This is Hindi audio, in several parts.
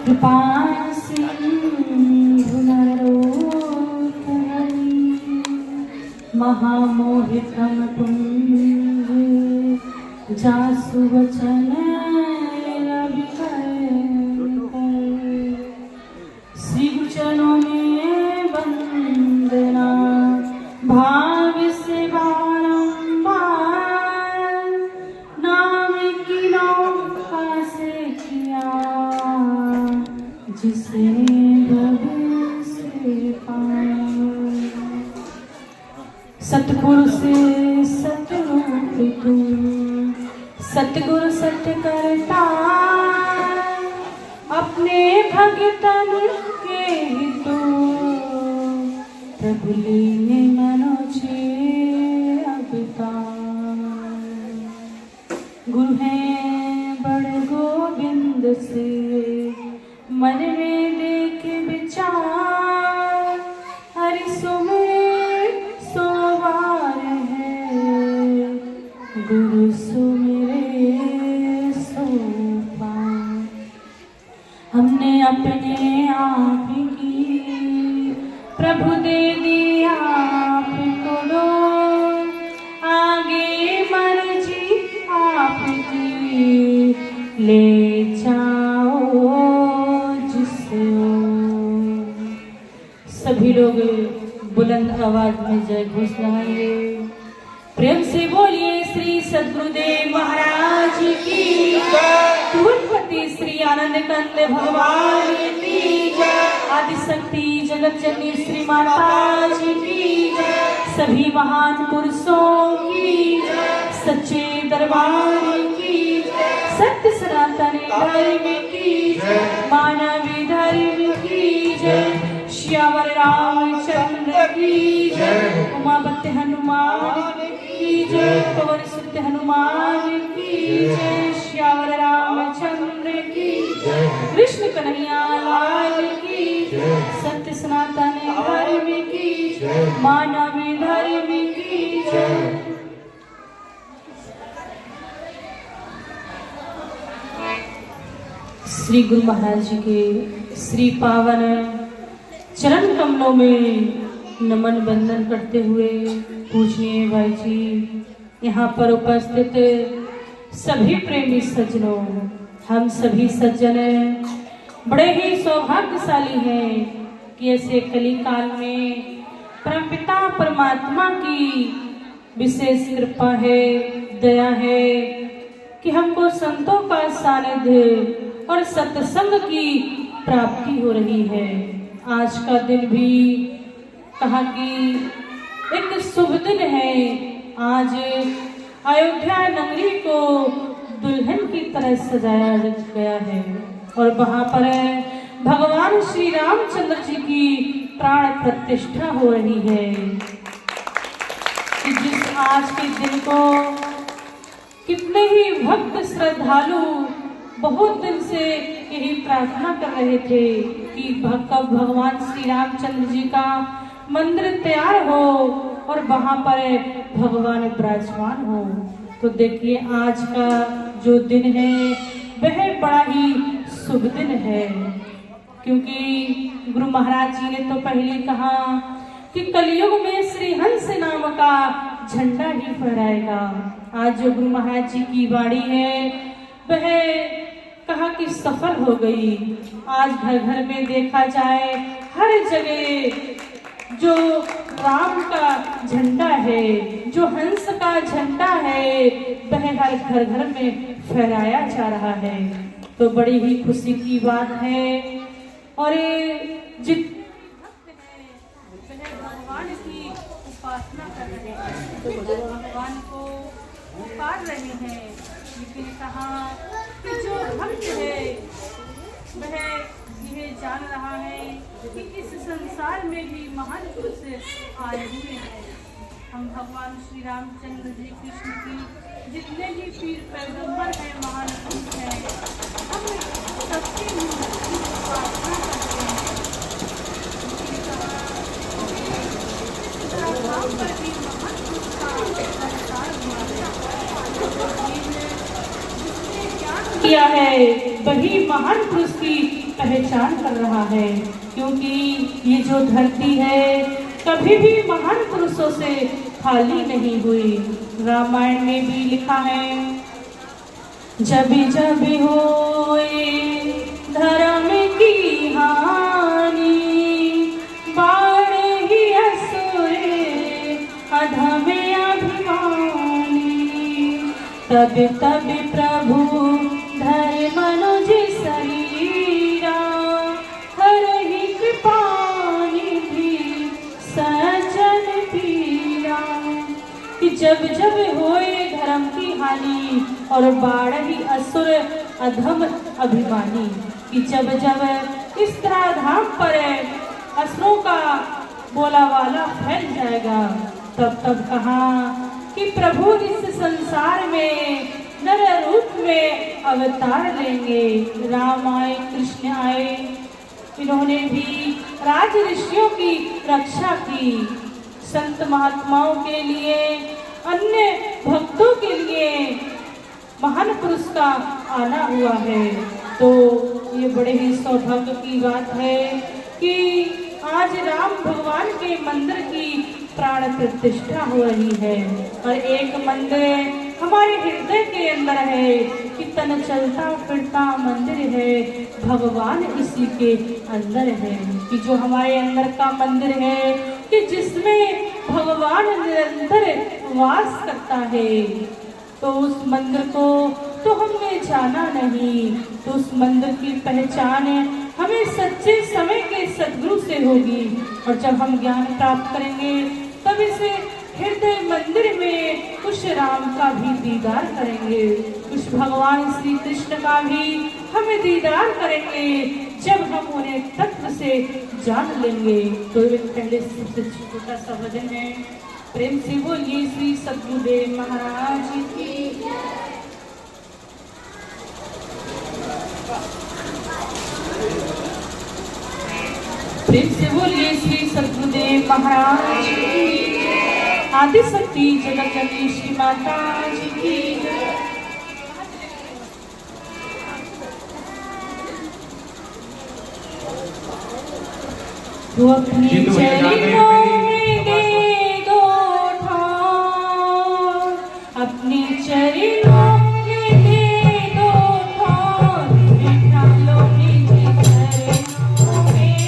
कृपा सिंधु नरोत्तमं महामोहितं तुंज जासु वचन श्री गुरुचरणों में वंदना भाव से बारंबार नाम की नौका से किया जिसे भव से पार। सतगुरु से सतरूप तुम सतगुरु सत्य करता अपने भगतन के हितो प्रभु लीने मनोजे अवतार। गुरु हैं बड़ गोविंद से मन में देख विचार हरि सुमिर सोवार है गुरु सुमिरे सो पार। हमने अपने आप की प्रभु दे दिया आपको दो आगे मर्जी आपकी ले जाओ जिसे। सभी लोग बुलंद आवाज में जय घोष लगाएंगे। प्रेम से बोलिए श्री सद्गुरुदेव महाराज की धूलपति श्री आनंद कंद भगवान की आदि शक्ति जगत जननी श्री माता जी की सभी महान पुरुषों की सच्चे दरबार की सत्य सनातन धर्म की मानवी धर्म की जय। श्यावर रामचंद्र की जय। उमापति हनुमान की जय। पवन सुत हनुमान की जय। श्यावर रामचंद्र की जय। कृष्ण कन्हैया लाल की जय। सत्य सनातन धर्म की जय। मानवी धर्म की जय। श्री गुरु महाराज जी के श्री पावन चरण कमलों में नमन बंदन करते हुए पूजनीय भाई जी, यहाँ पर उपस्थित सभी प्रेमी सज्जनों, हम सभी सज्जन बड़े ही सौभाग्यशाली हैं कि ऐसे कली काल में परमपिता परमात्मा की विशेष कृपा है, दया है कि हमको संतों का सानिध्य और सत्संग की प्राप्ति हो रही है। आज का दिन भी कहा कि एक शुभ दिन है। आज अयोध्या नगरी को दुल्हन की तरह सजाया गया है और वहां पर भगवान श्री रामचंद्र जी की प्राण प्रतिष्ठा हो रही है। कि जिस आज के दिन को कितने ही भक्त श्रद्धालु बहुत दिन से यही प्रार्थना कर रहे थे कि कब भगवान श्री रामचंद्र जी का मंदिर तैयार हो और वहां पर भगवान विराजमान हो। तो देखिए आज का जो दिन है वह बड़ा ही शुभ दिन है, क्योंकि गुरु महाराज जी ने तो पहले कहा कि कलयुग में श्री हंस नाम का झंडा ही फहराएगा। आज जो गुरु महाराज जी की वाणी है वह कहा कि सफल हो गई। आज घर घर में देखा जाए हर जगह जो राम का झंडा है, जो हंस का झंडा है, वह हर घर घर में फहराया जा रहा है। तो बड़ी ही खुशी की बात है। और जित भगवान की उपासना कर रहे हैं, तो भगवान को पुकार रहे हैं, लेकिन कहा कि जो भक्त है वह यह जान रहा है कि इस संसार में भी महान पुरुष आए हुए हैं। हम भगवान श्री रामचंद्र जी कृष्ण की जितने भी पीर पैगंबर हैं, महान पुरुष हैं, हम सबकी उपासना करते हैं। पर भी महान पुरुष का संस्कार हुआ है, किया है वही महान पुरुष की पहचान कर रहा है, क्योंकि ये जो धरती है कभी भी महान पुरुषों से खाली नहीं हुई। रामायण में भी लिखा है, जब जब होए धर्म की हानि, बाढ़ ही असुरे अधम अभिमानी, तब तब प्रभु धर्म मनुज शरीरा, हरहि कृपा निधि सज्जन पीरा। कि जब जब होए धर्म की हानि और बाढ़ ही असुर अधम अभिमानी, कि जब जब इस तरह धाम पर असुरों का बोलावाला फैल जाएगा, तब तब कहाँ कि प्रभु इस संसार में नर रूप में अवतार लेंगे। राम आए, कृष्ण आए, इन्होंने भी राज ऋषियों की रक्षा की, संत महात्माओं के लिए, अन्य भक्तों के लिए महान पुरुष का आना हुआ है। तो ये बड़े ही सौभाग्य की बात है कि आज राम भगवान के मंदिर की प्राण प्रतिष्ठा हो रही है, और एक मंदिर हमारे हृदय के अंदर है कि तन चलता फिरता मंदिर है, भगवान इसी के अंदर है। कि जो हमारे अंदर का मंदिर है कि जिसमें भगवान निरंतर वास करता है, तो उस मंदिर को तो हमने जाना नहीं, तो उस मंदिर की पहचान हमें सच्चे समय के सद्गुरु से होगी। और जब हम ज्ञान प्राप्त करेंगे तब इस हृदय मंदिर में कुछ राम का भी दीदार करेंगे, कुछ भगवान श्री कृष्ण का भी हमें दीदार करेंगे, जब हम उन्हें तत्व से जान लेंगे। तो पहले सबसे छोटा सा भजन है, प्रेम से बोलिए श्री सद्गुरुदेव महाराज की। प्रेम से बोलिए श्री सद्गुरुदेव महाराज की। आदि शक्ति जगत जननी श्री माता जी की। वो अपने चरणों में दे दो ठान, अपने चरणों में दे दो ठान, बिठा लो निज चरणों में,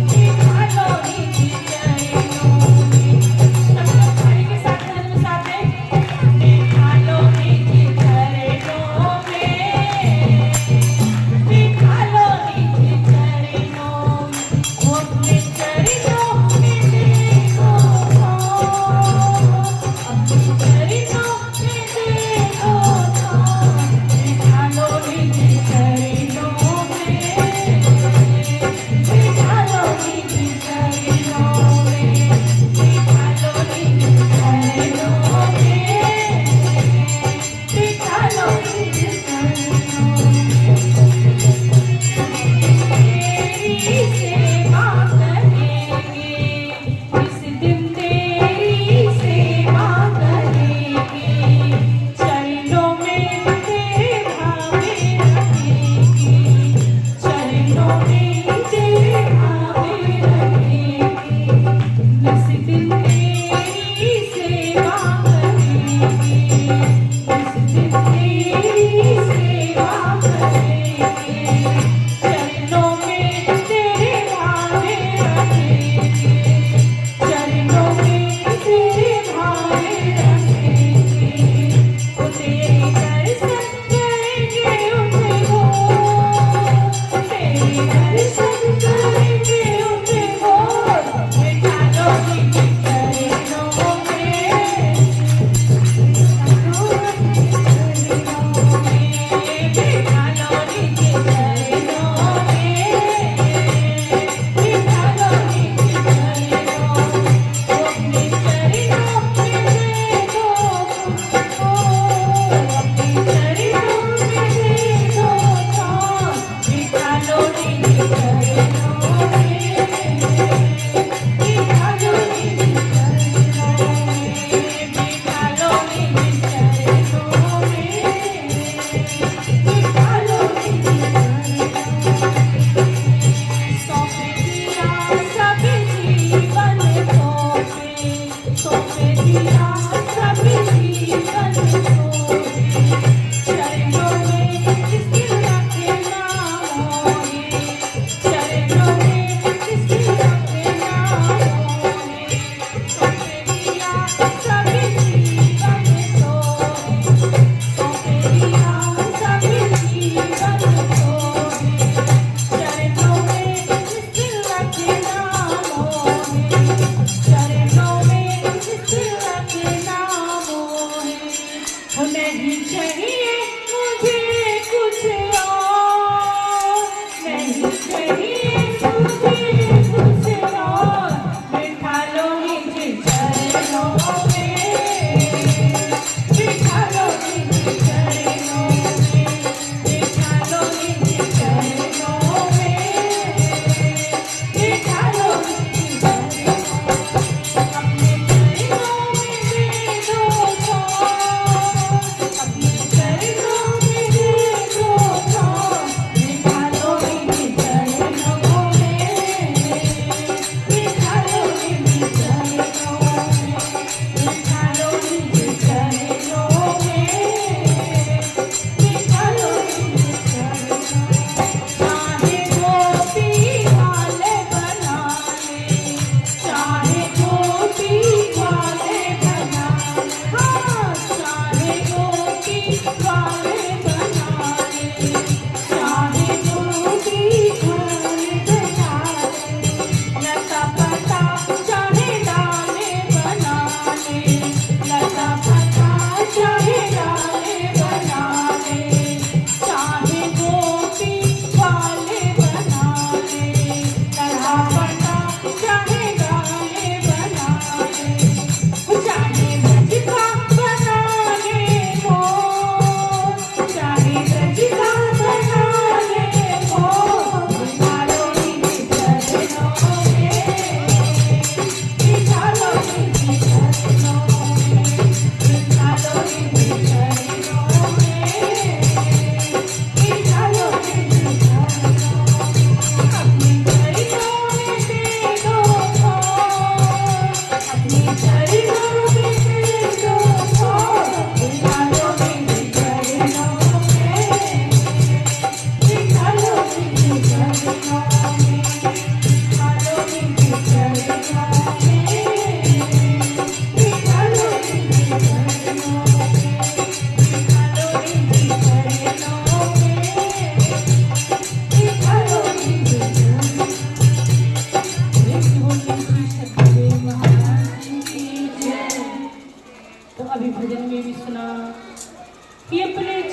बिठा लो निज चरणों में। सब लोग ताली के साथ में बिठा लो निज चरणों में, बिठा लो निज चरणों में। वो अपने चरणों में दे दो ठान, अपने चरणों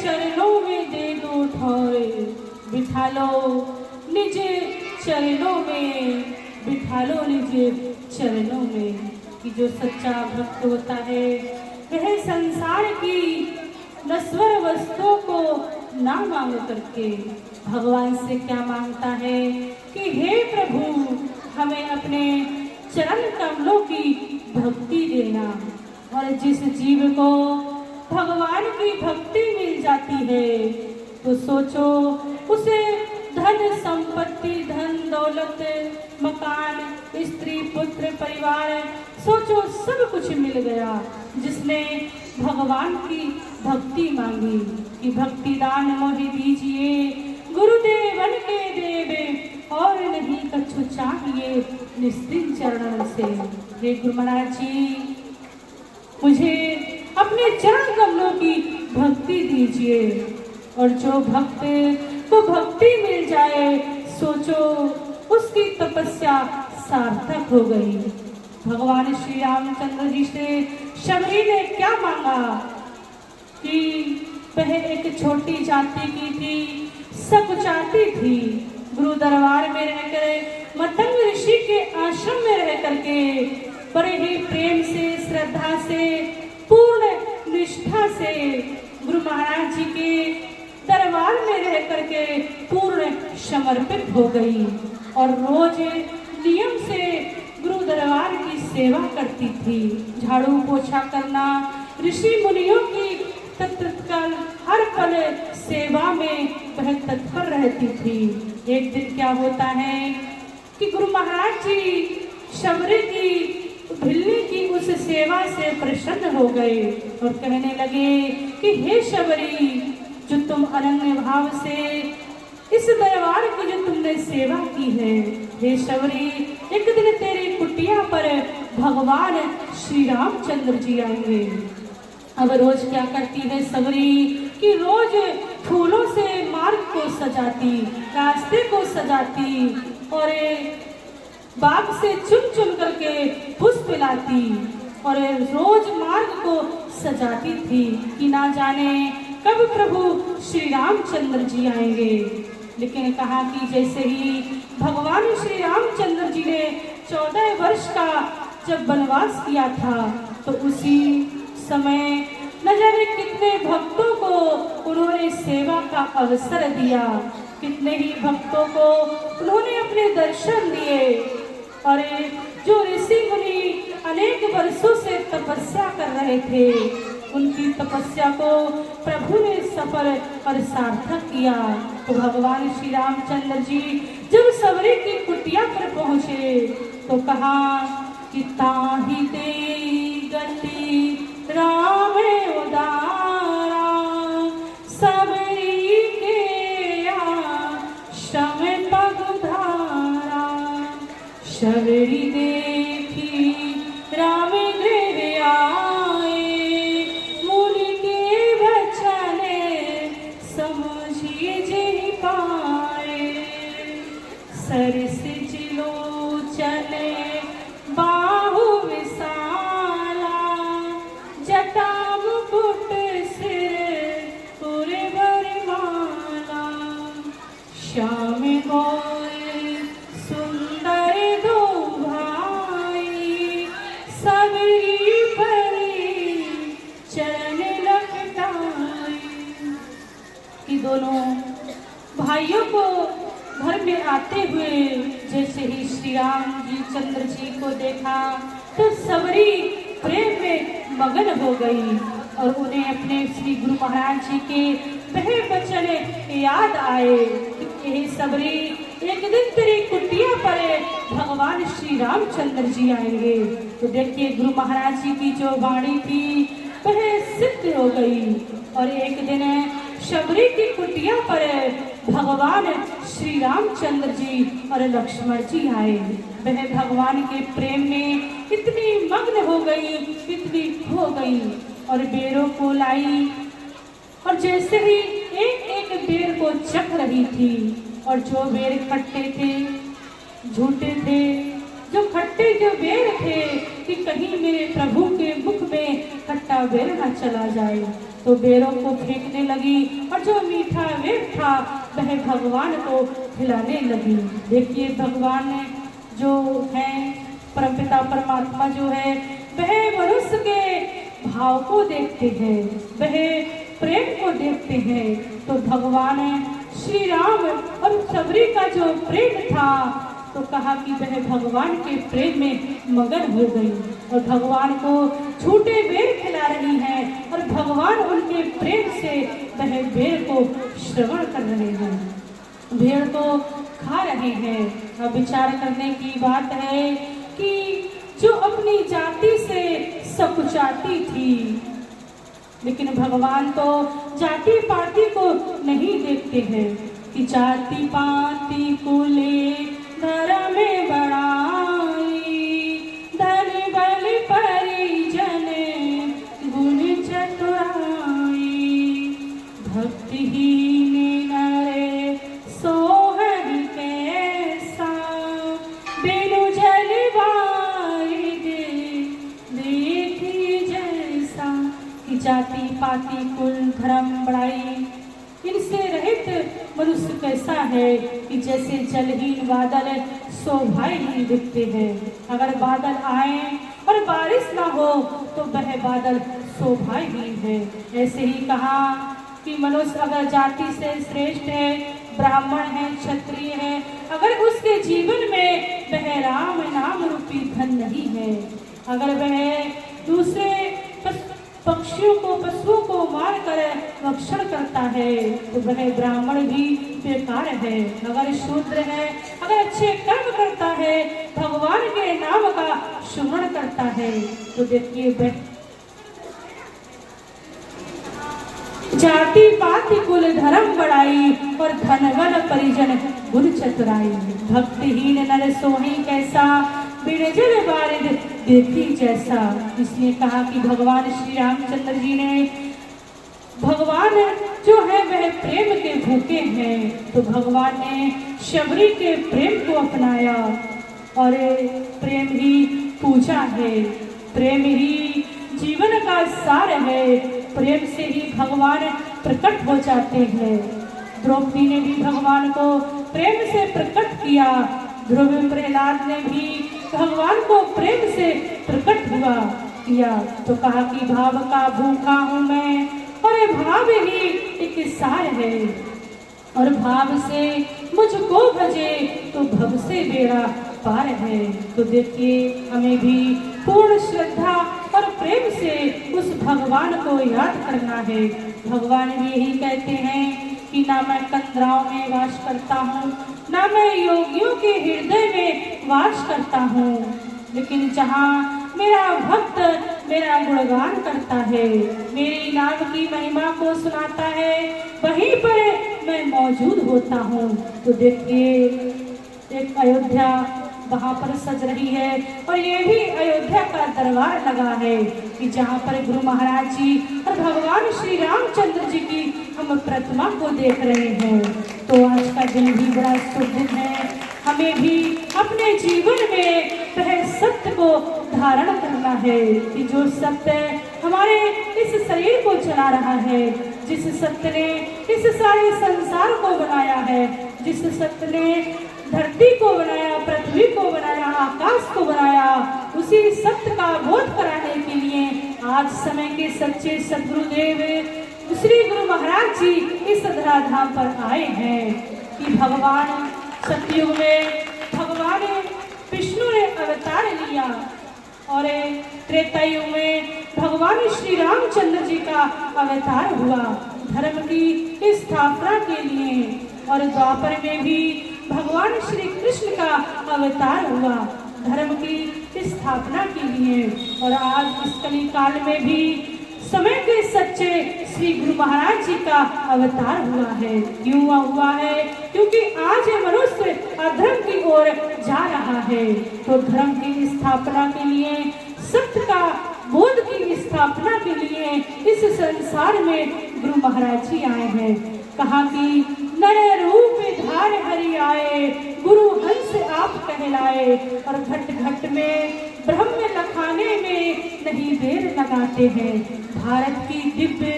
चरणों में दे दो ठौरे, बिठा लो निज चरणों में, बिठा लो निज चरणों में। कि जो सच्चा भक्त होता है वह संसार की नश्वर वस्तुओं को ना मांग करके भगवान से क्या मांगता है कि हे प्रभु हमें अपने चरण कमलों की भक्ति देना। और जिस जीव को भगवान की भक्ति मिल जाती है तो सोचो उसे धन संपत्ति, धन दौलत, मकान, स्त्री, पुत्र, परिवार, सोचो सब कुछ मिल गया जिसने भगवान की भक्ति मांगी। कि भक्ति दान मोहि दीजिए गुरुदेवन के देवे, और नहीं कछु चाहिए निस्तिन चरणन से। हे गुरु महाराज जी मुझे अपने चरण कमलों की भक्ति दीजिए। और जो भक्त को भक्ति मिल जाए सोचो उसकी तपस्या सार्थक हो गई। भगवान श्री रामचंद्र जी से शबरी ने क्या मांगा कि वह एक छोटी जाति की थी, सब जाति थी, गुरु दरबार में रहकर मतंग ऋषि के आश्रम में रह करके बड़े ही प्रेम से, श्रद्धा से, पूर्ण निष्ठा से गुरु महाराज जी के दरबार में रह करके पूर्ण समर्पित हो गई और रोज नियम से गुरु दरबार की सेवा करती थी। झाड़ू पोछा करना, ऋषि मुनियों की तत्काल हर पल सेवा में वह तत्पर रहती थी। एक दिन क्या होता है कि गुरु महाराज जी शबरी की भिल्ली की उस सेवा से प्रसन्न हो गए और कहने लगे कि हे शबरी जो तुम अनन्य भाव से इस दरबार की जो तुमने सेवा की है, हे शबरी एक दिन तेरी कुटिया पर भगवान श्री रामचंद्र जी आएंगे। अब रोज क्या करती है शबरी कि रोज फूलों से मार्ग को सजाती, रास्ते को सजाती और बाग से चुन चुन करके पुष्प लाती और रोज मार्ग को सजाती थी कि ना जाने कब प्रभु श्री रामचंद्र जी आएंगे। लेकिन कहा कि जैसे ही भगवान श्री रामचंद्र जी ने 14 वर्ष का जब वनवास किया था तो उसी समय न जाने कितने भक्तों को उन्होंने सेवा का अवसर दिया, कितने ही भक्तों को उन्होंने अपने दर्शन दिए। और जो ऋषि मुनि अनेक वर्षों से तपस्या कर रहे थे उनकी तपस्या को प्रभु ने सफल और सार्थक किया। तो भगवान श्री रामचंद्र जी जब शबरी की कुटिया पर पहुंचे तो कहा कि ताहि दे गति राम उदारा, शबरी के आश्रम पग धारा। शबरी देखी राम गृह आए, मुनि के वचन समझिए जे पाए। सरस लोचन बाहु विशाला, जटा मुकुट सिर पूरे बरमाला। श्याम गौर सुंदर दो भाई, सबरी परी चरण लपटाई। कि दोनों भाइयों को घर में आते हुए जैसे ही श्री राम जी चंद्र जी को देखा तो शबरी प्रेम में मगन हो गई और उन्हें अपने श्री गुरु महाराज जी के वह वचन याद आए कि शबरी एक दिन तेरी कुटिया पर भगवान श्री रामचंद्र जी आएंगे। तो देखिए गुरु महाराज जी की जो वाणी थी वह सिद्ध हो गई और एक दिन शबरी की कुटिया पर भगवान श्री रामचंद्र जी और लक्ष्मण जी आए। वह भगवान के प्रेम में इतनी मग्न हो गई, इतनी खो गई और बेरों को लाई और जैसे ही एक एक बेर को चख रही थी और जो बेर खट्टे थे, झूठे थे, जो खट्टे जो बेर थे कि कहीं मेरे प्रभु के मुख में खट्टा बेर न चला जाए, तो तो बेरों को फेंकने लगी और जो मीठा वेद था वह भगवान को खिलाने लगी। देखिए भगवान ने जो है परमपिता परमात्मा जो है वह मनुष्य के भाव को देखते हैं, वह प्रेम को देखते हैं। तो भगवान श्री राम और सबरी का जो प्रेम था तो कहा कि वह भगवान के प्रेम में मगन हो गई और भगवान को छूटे बेर खिला रही है और भगवान उनके प्रेम से वह बेर को श्रवण कर रहे हैं, भेड़ को खा रहे हैं। अब विचार करने की बात है कि जो अपनी जाति से सकुचाती थी, लेकिन भगवान तो जाति पाति को नहीं देखते हैं कि जाति पाति को ले धर्म बढ़ाई, धन बल परिजन गुण चतुराई, भक्तिहीन नर सोहर कैसा, बिनु जल वारिद देखी जैसा। कि जाति पाति कुल धर्म बड़ाई इनसे रहित मनुष्य कैसा है कि जैसे जलहीन बादल शोभाहीन दिखते हैं। अगर बादल आए और बारिश ना हो तो वह बादल शोभाहीन है। ऐसे ही कहा कि मनुष्य अगर जाति से श्रेष्ठ है, ब्राह्मण है, क्षत्रिय है, अगर उसके जीवन में वह राम नाम रूपी धन नहीं है, अगर वह दूसरे पक्षियों को पशुओं को मारकर भक्षण करता है तो वह ब्राह्मण भी बेकार है। अगर शूद्र है, अगर अच्छे कर्म करता है, भगवान के नाम का सुमरण करता है तो देखिए वह जाति पाति कुल धर्म बढ़ाई और धन बल परिजन गुण चतुराई, भक्तिहीन नर सोही कैसा, बिन जल वारिद देखी जैसा। इसलिए कहा कि भगवान श्री रामचंद्र जी ने, भगवान जो है वह प्रेम के भूखे हैं, तो भगवान ने शबरी के प्रेम को अपनाया और प्रेम ही पूजा है, प्रेम ही जीवन का सार है, प्रेम से ही भगवान प्रकट हो जाते हैं। द्रौपदी ने भी भगवान को प्रेम से प्रकट किया, ध्रुव प्रहलाद ने भी भगवान को प्रेम से प्रकट हुआ किया। तो कहा कि भाव का भूखा हूँ मैं और भाव ही एक सार है, और भाव से मुझको भजे तो भव से बेड़ा पार है। तो देखिए हमें भी पूर्ण श्रद्धा और प्रेम से उस भगवान को याद करना है। भगवान भी यही कहते हैं कि ना मैं कंदराओं में वास करता हूँ, ना मैं योगियों के हृदय में वास करता हूँ, लेकिन जहाँ मेरा भक्त मेरा गुणगान करता है, मेरे नाम की महिमा को सुनाता है, वहीं पर मैं मौजूद होता हूँ। तो देखिए एक अयोध्या वहाँ पर सज रही है और ये भी अयोध्या का दरबार लगा है कि जहाँ पर गुरु महाराज जी और भगवान श्री रामचंद्र जी की हम प्रतिमा को देख रहे हैं। तो आज का दिन भी बड़ा शुभ दिन है, हमें भी अपने जीवन में वह सत्य को धारण करना है कि जो सत्य हमारे इस शरीर को चला रहा है, जिस सत्य ने इस सारे संसार को बनाया है, जिस सत्य ने धरती को बनाया, पृथ्वी को बनाया, आकाश को बनाया, उसी सत्य का बोध कराने के लिए आज समय के सच्चे सदगुरुदेव श्री गुरु महाराज जी इस धराधाम पर आए हैं कि भगवान सतयुग में भगवान विष्णु ने अवतार लिया और त्रेता युग में भगवान श्री रामचंद्र जी का अवतार हुआ धर्म की स्थापना के लिए, और द्वापर में भी भगवान श्री कृष्ण का अवतार हुआ धर्म की स्थापना के लिए, और आज इस कली काल में भी समय के सच्चे श्री गुरु महाराज जी का अवतार हुआ है। क्यों हुआ है? क्योंकि आज मनुष्य अधर्म की ओर जा रहा है, तो धर्म की स्थापना के लिए, सत्य का बोध की स्थापना के लिए इस संसार में गुरु महाराज जी आए हैं। कहा कि नर रूप धार हरि आए, गुरु हंस आप कहलाए, और घट घट में ब्रह्म लखाने में नहीं देर लगाते हैं। भारत की दिव्य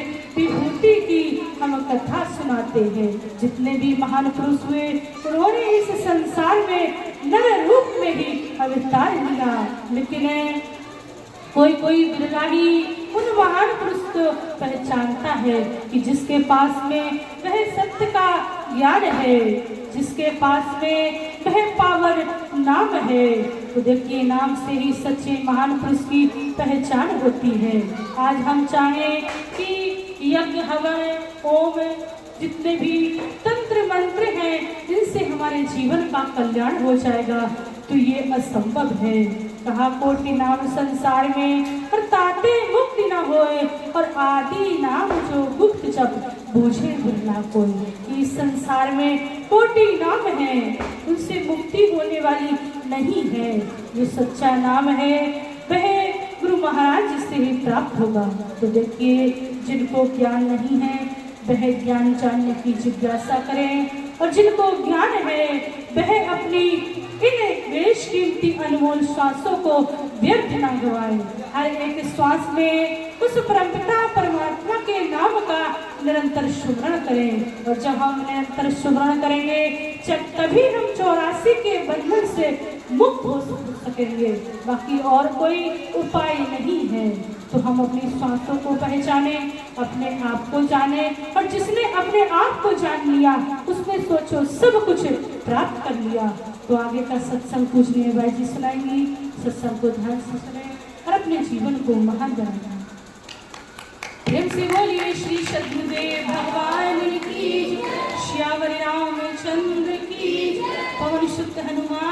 उसी की हम कथा सुनाते हैं। जितने भी महान पुरुष हुए उन्होंने इस संसार में नर रूप में ही अवतार लिया, लेकिन कोई कोई बिरला ही उन महान पुरुष को पहचानता है कि जिसके पास में वह सत्य का ज्ञान है, जिसके पास में वह पावर नाम है। तो देखिए, नाम से ही सच्चे महान पुरुष की पहचान होती है। आज हम चाहें कि यज्ञ, हवन, होम, जितने भी तंत्र मंत्र हैं, इनसे हमारे जीवन का कल्याण हो जाएगा, तो ये असंभव है। कहा कोटि नाम संसार में और ताते मुक्ति न होए, और आदि नाम जो गुप्त जब बूझे बिरला कोई। इस संसार में कोटि नाम है, उनसे मुक्ति होने वाली नहीं है। जो सच्चा नाम है वह गुरु महाराज जी से ही प्राप्त होगा। तो देखिए, जिनको ज्ञान नहीं है वह ज्ञान जानने की जिज्ञासा करें, और जिनको ज्ञान है वह अपनी इन बेशकीमती अनमोल श्वासों को व्यर्थ न गवाए। हर एक श्वास में उस परमपिता परमात्मा के नाम का निरंतर सुमरण करें, और जब हम निरंतर सुमरण करेंगे तभी हम 84 के बंधन से मुक्त हो सकेंगे। बाकी और कोई उपाय नहीं है। तो हम अपनी श्वासों को पहचाने, अपने आप को जाने, और जिसने अपने आप को जान लिया उसने सोचो सब कुछ प्राप्त कर लिया। तो आगे का सत्संग पूजनीय बाई जी सुनाएंगी। सत्संग को ध्यान से सुने और अपने जीवन को महान बनाना। प्रेम से बोलिए श्री सद्गुरुदेव भगवान की, श्यावर रामचंद्र की, पवन सुत हनुमान